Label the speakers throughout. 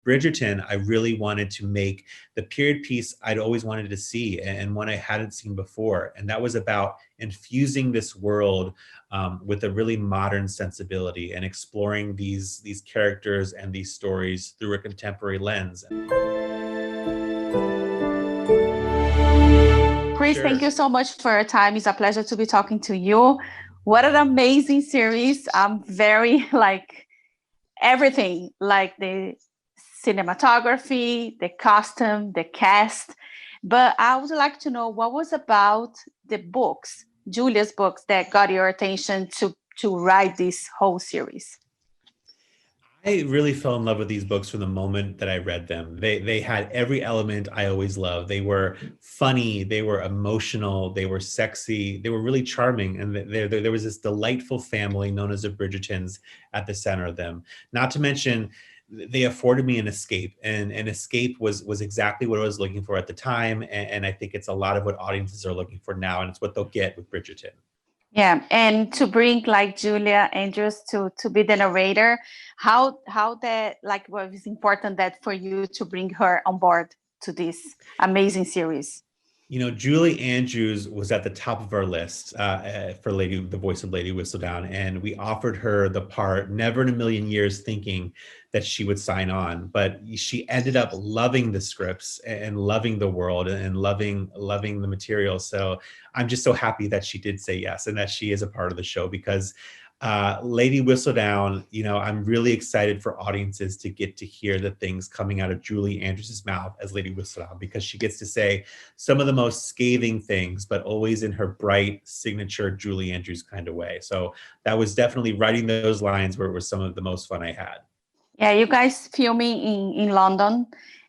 Speaker 1: Bridgerton, I really wanted to make the period piece I'd always wanted to see and one I hadn't seen before. And that was about infusing this world with a really modern sensibility and exploring these characters and these stories through a contemporary lens.
Speaker 2: Chris, thank
Speaker 1: Sure.
Speaker 2: you so much for your time. It's a pleasure to be talking to you. What an amazing series. I'm very like everything, like the cinematography, the costume, the cast. But I would like to know what was about the books, Julia's books, that got your attention to write this whole series.
Speaker 1: I really fell in love with these books from the moment that I read them. They had every element I always loved. They were funny, they were emotional, they were sexy, they were really charming, and there was this delightful family known as the Bridgertons at the center of them. Not to mention, they afforded me an escape, and an escape was exactly what I was looking for at the time, and I think it's a lot of what audiences are looking for now, and it's what they'll get with Bridgerton.
Speaker 2: Yeah, and to bring like Julia Andrews to be the narrator, how that like was important that for you to bring her on board to this amazing series.
Speaker 1: Julie Andrews was at the top of our list for the voice of Lady Whistledown, and we offered her the part. Never in a million years thinking that she would sign on, but she ended up loving the scripts and loving the world and loving the material. So I'm just so happy that she did say yes and that she is a part of the show because Lady Whistledown, I'm really excited for audiences to get to hear the things coming out of Julie Andrews' mouth as Lady Whistledown, because she gets to say some of the most scathing things, but always in her bright, signature Julie Andrews kind of way. So that was definitely writing those lines where it was some of the most fun I had.
Speaker 2: Yeah, you guys filming in London,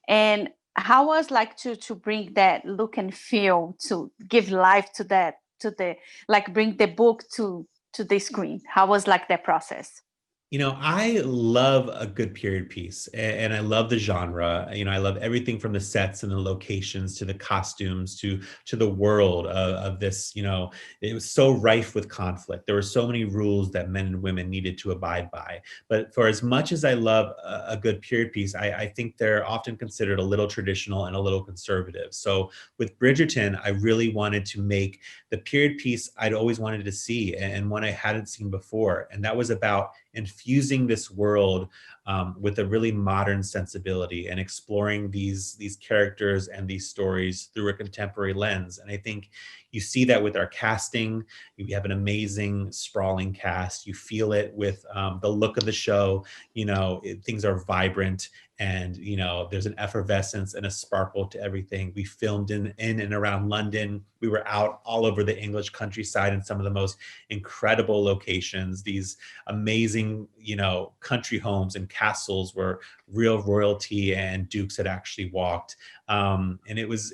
Speaker 2: and how was like to bring that look and feel to give life to that to the like bring the book to the screen. How was like that process?
Speaker 1: I love a good period piece and I love the genre. I love everything from the sets and the locations to the costumes to the world of this, it was so rife with conflict. There were so many rules that men and women needed to abide by. But for as much as I love a good period piece, I think they're often considered a little traditional and a little conservative. So with Bridgerton, I really wanted to make the period piece I'd always wanted to see and one I hadn't seen before. And that was about infusing this world with a really modern sensibility and exploring these characters and these stories through a contemporary lens. And I think you see that with our casting. We have an amazing sprawling cast. You feel it with the look of the show. Things are vibrant, and there's an effervescence and a sparkle to everything. We filmed in and around London. We were out all over the English countryside in some of the most incredible locations. These amazing, country homes and castles where real royalty and dukes had actually walked. And it was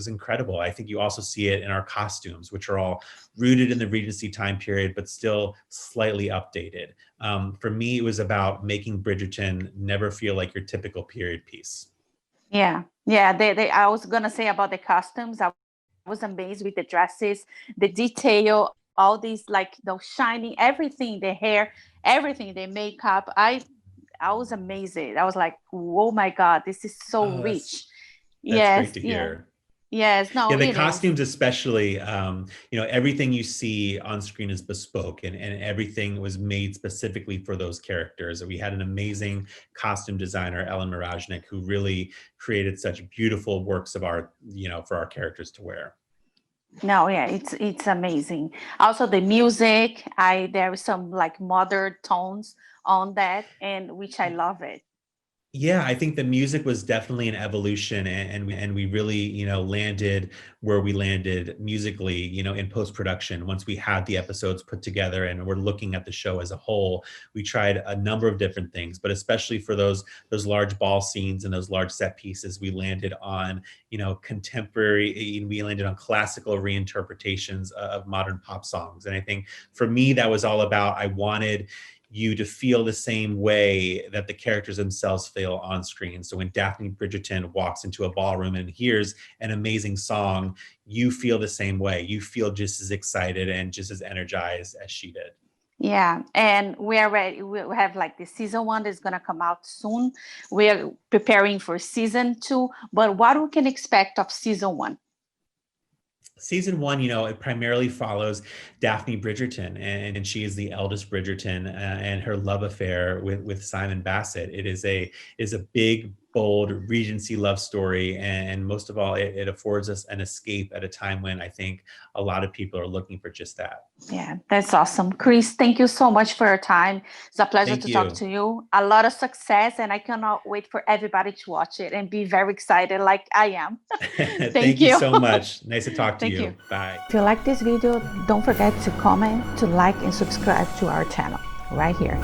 Speaker 1: incredible. I think you also see it in our costumes, which are all rooted in the Regency time period, but still slightly updated. For me, it was about making Bridgerton never feel like your typical period piece.
Speaker 2: Yeah, yeah. I was gonna say about the costumes. I was amazed with the dresses, the detail, all these like those shining, everything, the hair, everything, the makeup. I was amazed. I was like, oh my God, this is so
Speaker 1: Oh,
Speaker 2: rich.
Speaker 1: that's great
Speaker 2: Yes,
Speaker 1: to
Speaker 2: yeah.
Speaker 1: hear.
Speaker 2: Yes,
Speaker 1: Yeah,
Speaker 2: no,
Speaker 1: the
Speaker 2: it is.
Speaker 1: costumes especially, everything you see on screen is bespoke and everything was made specifically for those characters. We had an amazing costume designer, Ellen Mirajnik, who really created such beautiful works of art, for our characters to wear.
Speaker 2: No, yeah, it's amazing. Also the music, I there is some like modern tones on that, and which I love it.
Speaker 1: Yeah, I think the music was definitely an evolution, and we really, landed where we landed musically, in post production. Once we had the episodes put together and we're looking at the show as a whole, we tried a number of different things, but especially for those large ball scenes and those large set pieces, we landed on, contemporary. We landed on classical reinterpretations of modern pop songs, and I think for me that was all about. I wanted you to feel the same way that the characters themselves feel on screen. So when Daphne Bridgerton walks into a ballroom and hears an amazing song, you feel the same way. You feel just as excited and just as energized as she did.
Speaker 2: Yeah, and we are ready. We have like the season 1 that's gonna come out soon. We are preparing for season 2, but what we can expect of season 1?
Speaker 1: Season 1, it primarily follows Daphne Bridgerton, and she is the eldest Bridgerton, and her love affair with Simon Bassett. It is a big, bold Regency love story, and most of all, it affords us an escape at a time when I think a lot of people are looking for just that.
Speaker 2: Yeah, that's awesome. Chris, thank you so much for your time. It's a pleasure
Speaker 1: Thank
Speaker 2: to talk
Speaker 1: you.
Speaker 2: to you. A lot of success, and I cannot wait for everybody to watch it and be very excited like I am. Thank
Speaker 1: Thank you
Speaker 2: you.
Speaker 1: so much. Nice to talk to
Speaker 2: Thank you.
Speaker 1: you. Bye.
Speaker 2: If you like this video, don't forget to comment, to like, and subscribe to our channel right here.